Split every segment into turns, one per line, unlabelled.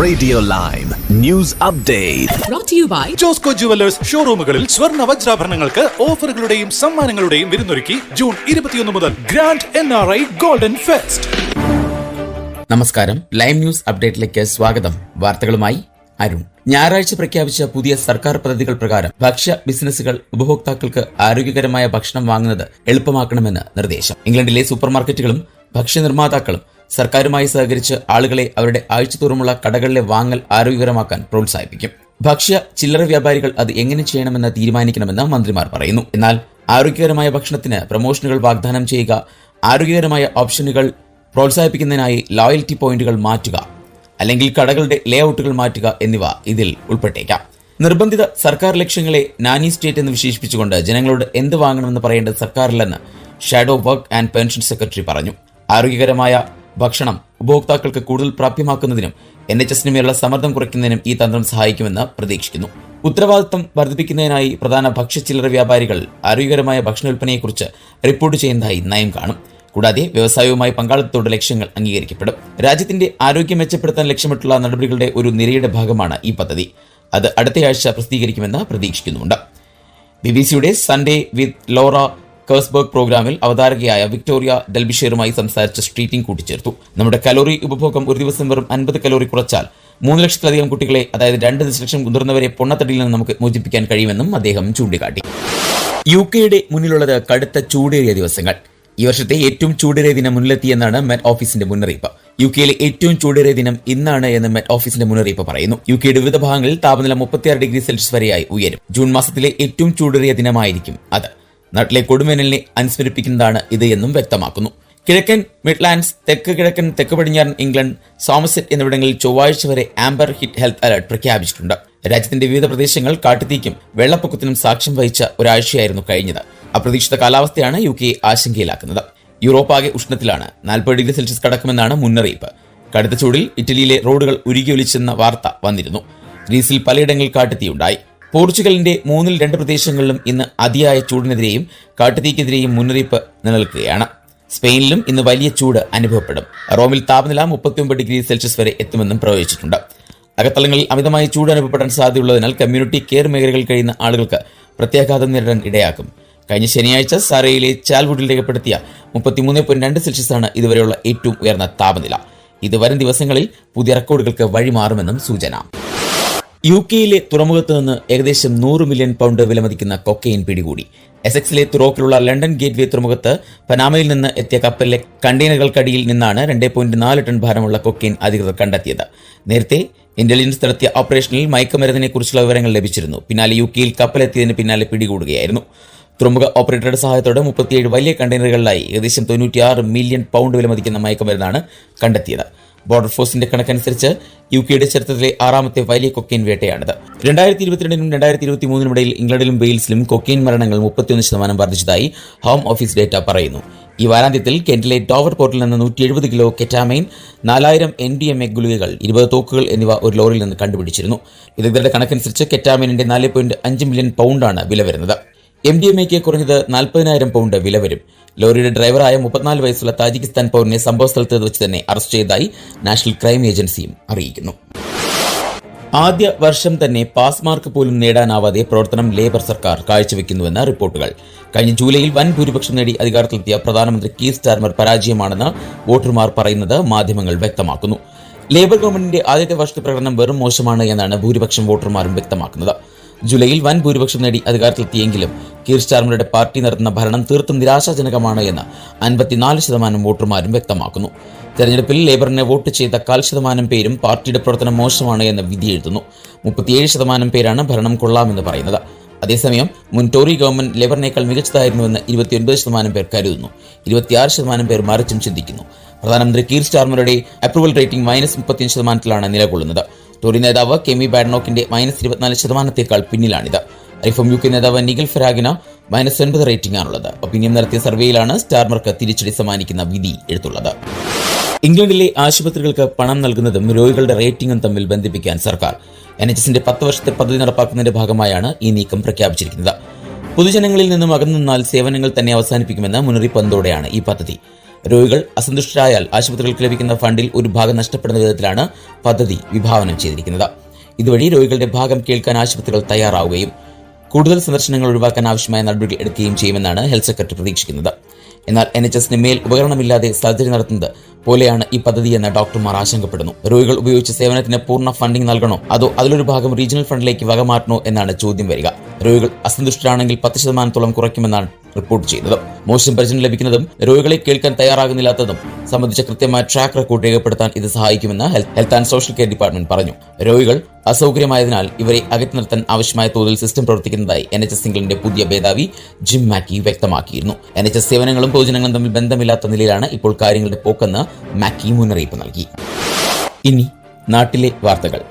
Radio live news update
brought to you by
Josco jewellers ഷോറൂമുകളിൽ സ്വർണ്ണ വജ്രാഭരണങ്ങൾക്ക് ഓഫറുകളുടെയും സമ്മാനങ്ങളുടെയും വിരുന്നൊരുക്കി ജൂൺ 21 മുതൽ ഗ്രാൻഡ് NRI ഗോൾഡൻ ഫെസ്റ്റ്.
നമസ്കാരം, ലൈവ് ന്യൂസ് അപ്ഡേറ്റിലേക്ക് സ്വാഗതം. വാർത്തകളുമായി അരുൺ. ഞായറാഴ്ച പ്രഖ്യാപിച്ച പുതിയ സർക്കാർ പദ്ധതികൾ പ്രകാരം ഭക്ഷ്യ ബിസിനസ്സുകൾ ഉപഭോക്താക്കൾക്ക് ആരോഗ്യകരമായ ഭക്ഷണം വാങ്ങുന്നത് എളുപ്പമാക്കണമെന്ന് നിർദ്ദേശം. ഇംഗ്ലണ്ടിലെ സൂപ്പർ മാർക്കറ്റുകളും ഭക്ഷ്യ നിർമ്മാതാക്കളും സർക്കാരുമായി സഹകരിച്ച് ആളുകളെ അവരുടെ ആഴ്ചതോറുമുള്ള കടകളിലെ വാങ്ങൽ ആരോഗ്യകരമാക്കാൻ പ്രോത്സാഹിപ്പിക്കും. ഭക്ഷ്യ ചില്ലറ വ്യാപാരികൾ അത് എങ്ങനെ ചെയ്യണമെന്ന് തീരുമാനിക്കണമെന്ന് മന്ത്രിമാർ പറയുന്നു. എന്നാൽ ആരോഗ്യകരമായ ഭക്ഷണത്തിന് പ്രമോഷനുകൾ വാഗ്ദാനം ചെയ്യുക, ആരോഗ്യകരമായ ഓപ്ഷനുകൾ പ്രോത്സാഹിപ്പിക്കുന്നതിനായി ലോയൽറ്റി പോയിന്റുകൾ മാറ്റുക, അല്ലെങ്കിൽ കടകളുടെ ലേഔട്ടുകൾ മാറ്റുക എന്നിവ ഇതിൽ ഉൾപ്പെട്ടേക്കാം. നിർബന്ധിത സർക്കാർ ലക്ഷ്യങ്ങളെ നാനി സ്റ്റേറ്റ് എന്ന് വിശേഷിപ്പിച്ചുകൊണ്ട് ജനങ്ങളോട് എന്ത് വാങ്ങണമെന്ന് പറയേണ്ടത് സർക്കാരില്ലെന്ന് shadow work and pension secretary പറഞ്ഞു. ആരോഗ്യകരമായ ഭക്ഷണം ഉപഭോക്താക്കൾക്ക് കൂടുതൽ പ്രാപ്യമാക്കുന്നതിനും NHSന് മേലുള്ള സമ്മർദ്ദം കുറയ്ക്കുന്നതിനും ഈ തന്ത്രം സഹായിക്കുമെന്ന് പ്രതീക്ഷിക്കുന്നു. ഉത്തരവാദിത്തം വർദ്ധിപ്പിക്കുന്നതിനായി പ്രധാന ഭക്ഷ്യ ചില്ലറ വ്യാപാരികൾ ആരോഗ്യകരമായ ഭക്ഷണ വിൽപ്പനയെക്കുറിച്ച് റിപ്പോർട്ട് ചെയ്യുന്നതായി നയം കാണും. കൂടാതെ വ്യവസായവുമായി പങ്കാളിത്തത്തോടെ ലക്ഷ്യങ്ങൾ അംഗീകരിക്കപ്പെടും. രാജ്യത്തിന്റെ ആരോഗ്യം മെച്ചപ്പെടുത്താൻ ലക്ഷ്യമിട്ടുള്ള നടപടികളുടെ ഒരു നിരയുടെ ഭാഗമാണ് ഈ പദ്ധതി. അത് അടുത്തയാഴ്ച പ്രസിദ്ധീകരിക്കുമെന്ന് പ്രതീക്ഷിക്കുന്നുണ്ട്. BBC സൺഡേ വിത്ത് ലോറ കേഴ്സ്ബർഗ് പ്രോഗ്രാമിൽ അവതാരകയായ വിക്ടോറിയ ഡെൽബിഷെയറുമായി സംസാരിച്ച സ്ട്രീറ്റിംഗ് കൂട്ടിച്ചേർത്തു. നമ്മുടെ കലോറി ഉപഭോഗം ഒരു ദിവസം വെറും 50 കലോറി കുറച്ചാൽ 3 ലക്ഷത്തിലധികം കുട്ടികളെ, അതായത് 2 ദശലക്ഷം മുതിർന്നവരെ പൊണ്ണത്തടിയിൽ നിന്ന് നമുക്ക് മോചിപ്പിക്കാൻ കഴിയുമെന്നും അദ്ദേഹം ചൂണ്ടിക്കാട്ടി. UK മുന്നിലുള്ളത് കടുത്ത ചൂടേറിയ ദിവസങ്ങൾ. ഈ വർഷത്തെ ഏറ്റവും ചൂടേറിയ ദിനം മുന്നിലെത്തിയെന്നാണ് മെറ്റ് ഓഫീസിന്റെ മുന്നറിയിപ്പ്. UK ഏറ്റവും ചൂടേറിയ ദിനം ഇന്നാണ് എന്ന് മെറ്റ് ഓഫീസിന്റെ മുന്നറിയിപ്പ് പറയുന്നു. UK വിവിധ ഭാഗങ്ങളിൽ താപനില 36 ഡിഗ്രി സെൽഷ്യസ് വരെയായി ഉയരും. ജൂൺ മാസത്തിലെ ഏറ്റവും ചൂടേറിയ ദിനമായിരിക്കും അത്. നാട്ടിലെ കൊടുവേനലിനെ അനുസ്മരിപ്പിക്കുന്നതാണ് ഇത് എന്നും വ്യക്തമാക്കുന്നു. കിഴക്കൻ മിഡ്ലാൻഡ്സ്, തെക്ക് കിഴക്കൻ, തെക്ക് പടിഞ്ഞാറൻ ഇംഗ്ലണ്ട്, സോമസെറ്റ് എന്നിവിടങ്ങളിൽ ചൊവ്വാഴ്ച വരെ ആംബർ ഹിറ്റ് ഹെൽത്ത് അലർട്ട് പ്രഖ്യാപിച്ചിട്ടുണ്ട്. രാജ്യത്തിന്റെ വിവിധ പ്രദേശങ്ങൾ കാട്ടുതീക്കും വെള്ളപ്പൊക്കത്തിനും സാക്ഷ്യം വഹിച്ച ഒരാഴ്ചയായിരുന്നു കഴിഞ്ഞത്. അപ്രതീക്ഷിത കാലാവസ്ഥയാണ് UK ആശങ്കയിലാക്കുന്നത്. യൂറോപ്പാകെ ഉഷ്ണത്തിലാണ്. 40 ഡിഗ്രി സെൽഷ്യസ് കടക്കുമെന്നാണ് മുന്നറിയിപ്പ്. കടുത്ത ചൂടിൽ ഇറ്റലിയിലെ റോഡുകൾ ഉരുകിയൊലിച്ചെന്ന വാർത്ത വന്നിരുന്നു. ഗ്രീസിൽ പലയിടങ്ങളിൽ കാട്ടുതീയുണ്ടായി. പോർച്ചുഗലിന്റെ 2 പ്രദേശങ്ങളിലും ഇന്ന് അതിയായ ചൂടിനെതിരെയും കാട്ടുതീക്കെതിരെയും മുന്നറിയിപ്പ് നിലനിൽക്കുകയാണ്. സ്പെയിനിലും ഇന്ന് വലിയ ചൂട് അനുഭവപ്പെടും. റോമിൽ താപനില 39 ഡിഗ്രി സെൽഷ്യസ് വരെ എത്തുമെന്നും പ്രവചിച്ചിട്ടുണ്ട്. അകത്തളങ്ങളിൽ അമിതമായ ചൂട് അനുഭവപ്പെടാൻ സാധ്യതയുള്ളതിനാൽ കമ്മ്യൂണിറ്റി കെയർ മേഖലകളിൽ കഴിയുന്ന ആളുകൾക്ക് പ്രത്യാഘാതം നേരിടാൻ ഇടയാക്കും. കഴിഞ്ഞ ശനിയാഴ്ച സാരയിലെ ചാൽവുഡിൽ രേഖപ്പെടുത്തിയ 33.2 സെൽഷ്യസാണ് ഇതുവരെയുള്ള ഏറ്റവും ഉയർന്ന താപനില. ഇത് വരും ദിവസങ്ങളിൽ പുതിയ റെക്കോർഡുകൾക്ക് വഴിമാറുമെന്നും സൂചന. UK തുറമുഖത്ത് നിന്ന് ഏകദേശം 100 മില്യൺ പൗണ്ട് വിലമതിക്കുന്ന കൊക്കൈൻ പിടികൂടി. എസെക്സിലെ തുറോക്കിലുള്ള ലണ്ടൻ ഗേറ്റ്വേ തുറമുഖത്ത് പനാമയിൽ നിന്ന് എത്തിയ കപ്പലിലെ കണ്ടെയ്നറുകൾക്കടിയിൽ നിന്നാണ് 2.4 ടൺ ഭാരമുള്ള കൊക്കൈൻ അധികൃതർ കണ്ടെത്തിയത്. നേരത്തെ ഇന്റലിജൻസ് നടത്തിയ ഓപ്പറേഷനിൽ മയക്കുമരുന്നിനെ കുറിച്ചുള്ള വിവരങ്ങൾ ലഭിച്ചിരുന്നു. പിന്നാലെ UK കപ്പലെത്തിയതിന് പിന്നാലെ പിടികൂടുകയായിരുന്നു. തുറമുഖ ഓപ്പറേറ്ററുടെ സഹായത്തോടെ 37 വലിയ കണ്ടെയ്നറുകളിലായി ഏകദേശം 96 മില്യൺ പൗണ്ട് വിലമതിക്കുന്ന മയക്കുമരുന്നാണ് കണ്ടെത്തിയത്. ബോർഡർ ഫോഴ്സിന്റെ കണക്കനുസരിച്ച് UK ചരിത്രത്തിലെ 6ാമത്തെ വലിയ കൊക്കൈൻ വേട്ടയാണിത്. 2022 2023 ഇടയിൽ ഇംഗ്ലണ്ടിലും വെയിൽസിലും കൊക്കൈൻ മരണങ്ങൾ 31% വർദ്ധിച്ചതായി ഹോം ഓഫീസ് ഡേറ്റ പറയുന്നു. ഈ വാരാന്ത്യത്തിൽ കെന്റിലെ ഡോവർ പോർട്ടിൽ നിന്ന് 170 കിലോ കെറ്റാമൈൻ, 4000 NDMA ഗുളികകൾ, 20 തോക്കുകൾ എന്നിവ ഒരു ലോറിയിൽ നിന്ന് കണ്ടുപിടിച്ചിരുന്നു. വിദഗ്ധരുടെ കണക്കനുസരിച്ച് കെറ്റാമൈനിന്റെ 4.5 മില്യൺ പൗണ്ടാണ് വില വരുന്നത്. MDMAക്ക് കുറഞ്ഞത് 40,000 പൗണ്ട് വില വരും. ലോറിയുടെ ഡ്രൈവറായ 34 വയസ്സുള്ള താജിക്കിസ്ഥാൻ പൗരനെ സംഭവസ്ഥലത്ത് വെച്ച് തന്നെ അറസ്റ്റ് ചെയ്തതായി നാഷണൽ ക്രൈം ഏജൻസിയും അറിയിക്കുന്നു. ആദ്യ വർഷം തന്നെ പാസ് മാർക്ക് പോലും നേടാനാവാതെ പ്രവർത്തനം ലേബർ സർക്കാർ കാഴ്ചവെക്കുന്നുവെന്ന് റിപ്പോർട്ടുകൾ. കഴിഞ്ഞ ജൂലൈയിൽ വൻ ഭൂരിപക്ഷം നേടി അധികാരത്തിലെത്തിയ പ്രധാനമന്ത്രി കീർ സ്റ്റാർമർ പരാജയമാണെന്ന് വോട്ടർമാർ പറയുന്നത് മാധ്യമങ്ങൾ വ്യക്തമാക്കുന്നു. ലേബർ ഗവൺമെന്റിന്റെ ആദ്യത്തെ വർഷത്തെ പ്രകടനം വെറും മോശമാണ് എന്നാണ് ഭൂരിപക്ഷം വോട്ടർമാരും വ്യക്തമാക്കുന്നത്. ജൂലൈയിൽ വൻ ഭൂരിപക്ഷം നേടി അധികാരത്തിലെത്തിയെങ്കിലും കീർ സ്റ്റാർമറുടെ പാർട്ടി നടത്തുന്ന ഭരണം തീർത്തും നിരാശാജനകമാണ് എന്ന് 54% വോട്ടർമാരും വ്യക്തമാക്കുന്നു. തെരഞ്ഞെടുപ്പിൽ ലേബറിനെ വോട്ട് ചെയ്ത 1/4% പേരും പാർട്ടിയുടെ പ്രവർത്തനം മോശമാണ് എന്ന് വിധിയെഴുതുന്നു. 37% പേരാണ് ഭരണം കൊള്ളാമെന്ന് പറയുന്നത്. അതേസമയം മുൻ ടോറി ഗവൺമെന്റ് ലേബറിനേക്കാൾ മികച്ചതായിരുന്നുവെന്ന് 29% പേർ കരുതുന്നു. 26% പേർ മറിച്ചും ചിന്തിക്കുന്നു. പ്രധാനമന്ത്രി കീർ സ്റ്റാർമറുടെ അപ്രൂവൽ റേറ്റിംഗ് -35% നിലകൊള്ളുന്നത്. ടോറി നേതാവ് കെമി ബാഡ്നോക്കിന്റെ -24% പിന്നിലാണിത്. റിഫോം UK നേതാവ് നിഗൽ ഫെരാഗിന് -9 റേറ്റിംഗ് ആണുള്ളത്. ഒപ്പീനിയൻ നടത്തിയ സർവേയിലാണ് സ്റ്റാർമർക്ക് തിരിച്ചടി സമ്മാനിക്കുന്ന വിധി എടുത്തുള്ളത്. ഇംഗ്ലണ്ടിലെ ആശുപത്രികൾക്ക് പണം നൽകുന്നതും രോഗികളുടെ റേറ്റിംഗും തമ്മിൽ ബന്ധിപ്പിക്കാൻ സർക്കാർ NHSന്റെ 10 വർഷത്തെ പദ്ധതി നടപ്പാക്കുന്നതിന്റെ ഭാഗമായാണ് ഈ നീക്കം പ്രഖ്യാപിച്ചിരിക്കുന്നത്. പൊതുജനങ്ങളിൽ നിന്നും അകന്നുനിന്നാൽ സേവനങ്ങൾ തന്നെ അവസാനിപ്പിക്കുമെന്ന് മുന്നറിയിപ്പ് വന്നതോടെയാണ് ഈ പദ്ധതി. രോഗികൾ അസന്തുഷ്ടരായാൽ ആശുപത്രികൾക്ക് ലഭിക്കുന്ന ഫണ്ടിൽ ഒരു ഭാഗം നഷ്ടപ്പെടുന്ന വിധത്തിലാണ് പദ്ധതി വിഭാവനം ചെയ്തിരിക്കുന്നത്. ഇതുവഴി രോഗികളുടെ ഭാഗം കേൾക്കാൻ ആശുപത്രികൾ തയ്യാറാവുകയും കൂടുതൽ സന്ദർശനങ്ങൾ ഒഴിവാക്കാൻ ആവശ്യമായ നടപടികൾ എടുക്കുകയും ചെയ്യുമെന്നാണ് ഹെൽത്ത് സെക്രട്ടറി പ്രതീക്ഷിക്കുന്നത്. എന്നാൽ NHSന് മേൽ ഉപകരണമില്ലാതെ സർജറി നടത്തുന്നത് പോലെയാണ് ഈ പദ്ധതിയെന്ന് ഡോക്ടർമാർ ആശങ്കപ്പെടുന്നു. രോഗികൾ ഉപയോഗിച്ച സേവനത്തിന് പൂർണ്ണ ഫണ്ടിംഗ് നൽകണോ അതോ അതിലൊരു ഭാഗം റീജിയണൽ ഫണ്ടിലേക്ക് വകമാറ്റണോ എന്നാണ് ചോദ്യം വരിക. രോഗികൾ അസന്തുഷ്ടരാണെങ്കിൽ 10% കുറയ്ക്കുമെന്നാണ് റിപ്പോർട്ട് ചെയ്യുന്നത്. മോശം പരിചരണം ലഭിക്കുന്നതും രോഗികളെ കേൾക്കാൻ തയ്യാറാകുന്നില്ലാത്തതും സംബന്ധിച്ച കൃത്യമായ ട്രാക്ക് റെക്കോർഡ് രേഖപ്പെടുത്താൻ ഇത് സഹായിക്കുമെന്ന് health and social care department പറഞ്ഞു. രോഗികൾ അസൗകര്യമായതിനാൽ ഇവരെ അകറ്റി നിർത്താൻ ആവശ്യമായ തോതിൽ സിസ്റ്റം പ്രവർത്തിക്കുന്നതായി NHS ഇംഗ്ലണ്ടിന്റെ പുതിയ മേധാവി ജിം മാക്കി വ്യക്തമാക്കിയിരുന്നു. NHS സേവനങ്ങളും പൊതുജനങ്ങളും തമ്മിൽ ബന്ധമില്ലാത്ത നിലയിലാണ് ഇപ്പോൾ കാര്യങ്ങളുടെ പോക്കെന്ന് മാക്കി മുന്നറിയിപ്പ് നൽകി. ഇനി നാട്ടിലെ വാർത്തകൾ.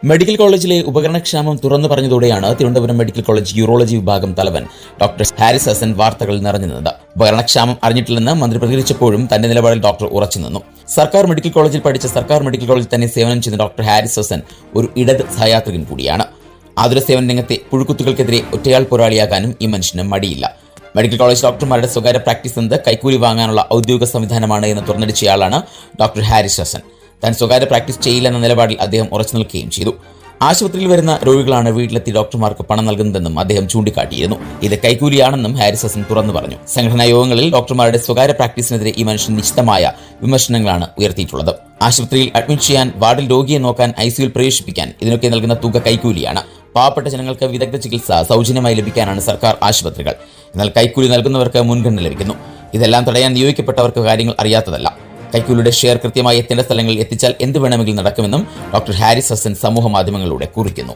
മെഡിക്കൽ കോളേജിലെ ഉപകരണക്ഷാമം തുറന്നു പറഞ്ഞതോടെയാണ് തിരുവനന്തപുരം മെഡിക്കൽ കോളേജ് യൂറോളജി വിഭാഗം തലവൻ ഡോക്ടർ ഹാരിസ് ഹസൻ വാർത്തകളിൽ നിറഞ്ഞു നിന്നത്. ഉപകരണക്ഷാമം അറിഞ്ഞിട്ടില്ലെന്ന് മന്ത്രി പ്രതികരിച്ചപ്പോഴും തന്റെ നിലപാടിൽ ഡോക്ടർ ഉറച്ചു നിന്നു. സർക്കാർ മെഡിക്കൽ കോളേജിൽ പഠിച്ച സർക്കാർ മെഡിക്കൽ കോളേജിൽ തന്നെ സേവനം ചെയ്യുന്ന ഡോക്ടർ ഹാരിസ് ഹസൻ ഒരു ഇടത് സഹയാത്രികൻ കൂടിയാണ്. ആതുര സേവന രംഗത്തെ പുഴുക്കുത്തുകൾക്കെതിരെ ഒറ്റയാൾ പോരാളിയാകാനും ഈ മനുഷ്യന് മടിയില്ല. മെഡിക്കൽ കോളേജ് ഡോക്ടർമാരുടെ സ്വകാര്യ പ്രാക്ടീസ് എന്നത് കൈക്കൂലി വാങ്ങാനുള്ള ഔദ്യോഗിക സംവിധാനമാണ് എന്ന് തുറന്നടിച്ചയാളാണ് ഡോക്ടർ ഹാരിസ് ഹസൻ. താൻ സ്വകാര്യ പ്രാക്ടീസ് ചെയ്യില്ലെന്ന നിലപാടിൽ അദ്ദേഹം ഉറച്ചു നിൽക്കുകയും ചെയ്തു. ആശുപത്രിയിൽ വരുന്ന രോഗികളാണ് വീട്ടിലെത്തി ഡോക്ടർമാർക്ക് പണം നൽകുന്നതെന്നും അദ്ദേഹം ചൂണ്ടിക്കാട്ടിയിരുന്നു. ഇത് കൈക്കൂലിയാണെന്നും ഹാരിസ് ഹസൻ തുറന്നു പറഞ്ഞു. സംഘടനാ യോഗങ്ങളിൽ ഡോക്ടർമാരുടെ സ്വകാര്യ പ്രാക്ടീസിനെതിരെ ഈ മനുഷ്യൻ നിശ്ചിതമായ വിമർശനങ്ങളാണ് ഉയർത്തിയിട്ടുള്ളത്. ആശുപത്രിയിൽ അഡ്മിറ്റ് ചെയ്യാൻ, വാർഡിൽ രോഗിയെ നോക്കാൻ, ICUയിൽ പ്രവേശിപ്പിക്കാൻ ഇതിനൊക്കെ നൽകുന്ന തുക കൈക്കൂലിയാണ്. പാവപ്പെട്ട ജനങ്ങൾക്ക് വിദഗ്ധ ചികിത്സ സൗജന്യമായി ലഭിക്കാനാണ് സർക്കാർ ആശുപത്രികൾ. എന്നാൽ കൈക്കൂലി നൽകുന്നവർക്ക് മുൻഗണന ലഭിക്കുന്നു. ഇതെല്ലാം തടയാൻ നിയോഗിക്കപ്പെട്ടവർക്ക് കാര്യങ്ങൾ അറിയാത്തതല്ല. കൈക്കൂലിയുടെ ഷെയർ കൃത്യമായി എത്തേണ്ട സ്ഥലങ്ങളിൽ എത്തിച്ചാൽ എന്ത് വേണമെങ്കിലും നടക്കുമെന്നും ഡോക്ടർ ഹാരിസ് ഹസൻ സമൂഹ മാധ്യമങ്ങളിലൂടെ കുറിക്കുന്നു.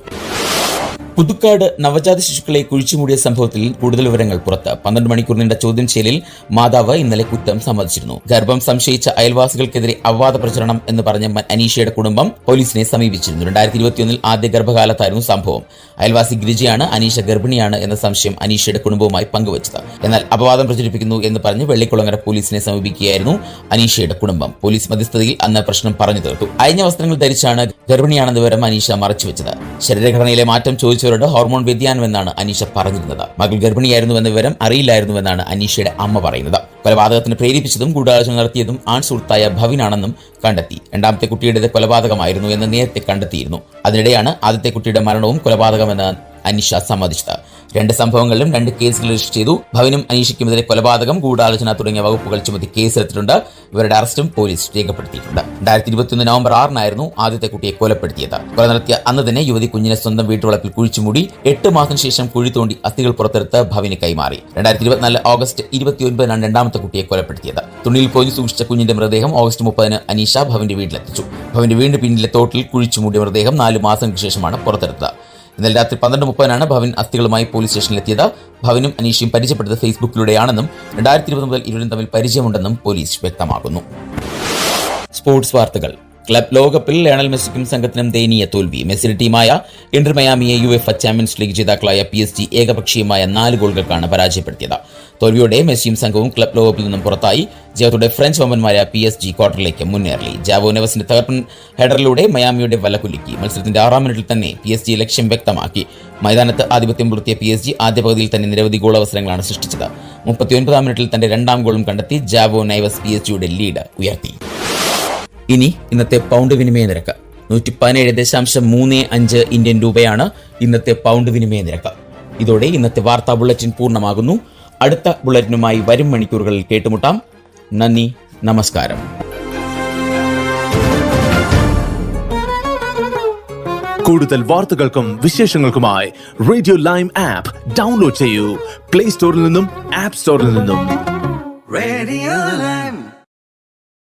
പുതുക്കാട് നവജാത ശിശുക്കളെ കുഴിച്ചുമൂടിയ സംഭവത്തിൽ കൂടുതൽ വിവരങ്ങൾ പുറത്ത്. 12 മണിക്കൂർ നീണ്ട ചോദ്യം ചെയ്യലിൽ മാതാവ് ഇന്നലെ കുറ്റം സമ്മതിച്ചിരുന്നു. ഗർഭം സംശയിച്ച അയൽവാസികൾക്കെതിരെ അപവാദ പ്രചരണം എന്ന് പറഞ്ഞ അനീഷയുടെ കുടുംബം പോലീസിനെ സമീപിച്ചിരുന്നു. 2021 ആദ്യ ഗർഭകാലത്തായിരുന്നു സംഭവം. അയൽവാസി ഗിരിജയാണ് അനീഷ ഗർഭിണിയാണ് എന്ന സംശയം അനീഷയുടെ കുടുംബവുമായി പങ്കുവച്ചത്. എന്നാൽ അപവാദം പ്രചരിപ്പിക്കുന്നു എന്ന് പറഞ്ഞ് വെള്ളിക്കുളങ്ങര പോലീസിനെ സമീപിക്കുകയായിരുന്നു അനീഷയുടെ കുടുംബം. പോലീസ് മധ്യസ്ഥതയിൽ അന്ന് പ്രശ്നം പറഞ്ഞു തീർത്തു. അയഞ്ഞ വസ്ത്രങ്ങൾ ധരിച്ചാണ് ഗർഭിണിയാണെന്ന വിവരം അനീഷ മറച്ചുവെച്ചത്. ശരീരഘടനയിലെ മാറ്റം ചോദിച്ചവരോട് ഹോർമോൺ വ്യതിയാനമെന്നാണ് അനീഷ പറഞ്ഞിരുന്നത്. മകൾ ഗർഭിണിയായിരുന്നുവെന്ന വിവരം അറിയില്ലായിരുന്നുവെന്നാണ് അനീഷയുടെ അമ്മ പറയുന്നത്. കൊലപാതകത്തിന് പ്രേരിപ്പിച്ചതും ഗൂഢാലോചന നടത്തിയതും ആൺ സുഹൃത്തായ ഭവിനാണെന്നും കണ്ടെത്തി. രണ്ടാമത്തെ കുട്ടിയുടേത് കൊലപാതകമായിരുന്നു എന്ന് നേരത്തെ കണ്ടെത്തിയിരുന്നു. അതിനിടെയാണ് ആദ്യത്തെ കുട്ടിയുടെ മരണവും കൊലപാതകമെന്ന് അനീഷ സമ്മതിച്ചത്. 2 സംഭവങ്ങളിലും 2 കേസുകൾ രജിസ്റ്റർ ചെയ്തു. ഭവനും അനീഷയ്ക്കുമെതിരെ കൊലപാതകം, ഗൂഢാലോചന തുടങ്ങിയ വകുപ്പുകൾ ചുമത്തി കേസെടുത്തിട്ടുണ്ട്. ഇവരുടെ അറസ്റ്റും പോലീസ് രേഖപ്പെടുത്തിയിട്ടുണ്ട്. 2021 നവംബർ 6-നായിരുന്നു ആദ്യത്തെ കുട്ടിയെ കൊലപ്പെടുത്തിയത്. കൊല നടത്തിയ അന്ന് തന്നെ യുവതി കുഞ്ഞിനെ സ്വന്തം വീട്ടുവളപ്പിൽ കുഴിച്ചുമൂടി 8 മാസം ശേഷം കുഴി തോണ്ടി അസ്ഥികൾ പുറത്തെടുത്ത് ഭവിന് കൈമാറി. 2024 ഓഗസ്റ്റ് 29-നാണ് രണ്ടാമത്തെ കുട്ടിയെ കൊലപ്പെടുത്തിയത്. തുണിയിൽ പൊതിഞ്ഞു സൂക്ഷിച്ച കുഞ്ഞിന്റെ മൃതദേഹം ഓഗസ്റ്റ് 30-ന് അനീഷ ഭവിന്റെ വീട്ടിലെത്തിച്ചു. ഭവിന്റെ വീടിന് പിന്നിലെ തോട്ടിൽ കുഴിച്ചുമൂടിയ മൃതദേഹം 4 മാസങ്ങൾക്ക് ശേഷമാണ് പുറത്തെടുത്തത്. ഇന്നലെ രാത്രി 12:30-നാണ് ഭവിൻ അസ്ഥികളുമായി പോലീസ് സ്റ്റേഷനിലെത്തിയത്. ഭവിനും അനീഷയും പരിചയപ്പെട്ടത് ഫേസ്ബുക്കിലൂടെയാണെന്നും 2020 മുതൽ ഇരുവരും തമ്മിൽ പരിചയമുണ്ടെന്നും പോലീസ് വ്യക്തമാക്കുന്നു. സ്പോർട്സ് വാർത്തകൾ. ക്ലബ് ലോകകപ്പിൽ ലയണൽ മെസ്സിക്കും സംഘത്തിനും ദയനീയ തോൽവി. മെസ്സിയുടെ ടീമായ ഇന്റർ മയാമിയെ UEFA ചാമ്പ്യൻസ് ലീഗ് ജേതാക്കളായ PSG ഏകപക്ഷീയമായ 4 ഗോളുകൾക്കാണ് പരാജയപ്പെടുത്തിയത്. തോൽവിയോടെ മെസ്സിയും സംഘവും ക്ലബ് ലോകകപ്പിൽ നിന്നും പുറത്തായി. ജയത്തോടെ ഫ്രഞ്ച് വമ്പന്മാരായ PSG ക്വാർട്ടറിലേക്ക് മുന്നേറി. ജാവോ നെവസിന്റെ തകർപ്പൻ ഹെഡറിലൂടെ മയാമിയുടെ വലകുലുക്കി. മത്സരത്തിന്റെ 6-ാം മിനിറ്റിൽ തന്നെ PSG ലക്ഷ്യം വ്യക്തമാക്കി. മൈതാനത്ത് ആധിപത്യം പുലർത്തിയ PSG ആദ്യ പകുതിയിൽ തന്നെ നിരവധി ഗോൾ അവസരങ്ങളാണ് സൃഷ്ടിച്ചത്. 39-ാം മിനിറ്റിൽ തന്റെ 2ാം ഗോളും കണ്ടെത്തി ജാവോ നെവസ് PSGയുടെ ലീഡ് ഉയർത്തി. ഇനി ഇന്നത്തെ പൗണ്ട് വിനിമയ നിരക്ക് 117.35 ഇന്ത്യൻ രൂപയാണ് ഇന്നത്തെ പൗണ്ട് വിനിമയ നിരക്ക്. ഇതോടെ ഇന്നത്തെ വാർത്താ ബുള്ളറ്റിൻ പൂർണ്ണമാകുന്നു. അടുത്ത ബുള്ളറ്റിനുമായി വരും മണിക്കൂറുകളിൽ കേട്ടുമുട്ടാം. നന്ദി, നമസ്കാരം.
കൂടുതൽ വാർത്തകൾക്കും വിശേഷങ്ങൾക്കുമായി റേഡിയോ ലൈം ആപ്പ് ഡൗൺലോഡ് ചെയ്യൂ. പ്ലേ സ്റ്റോറിൽ നിന്നും ആപ്പ് സ്റ്റോറിൽ നിന്നും.
Radio Lime.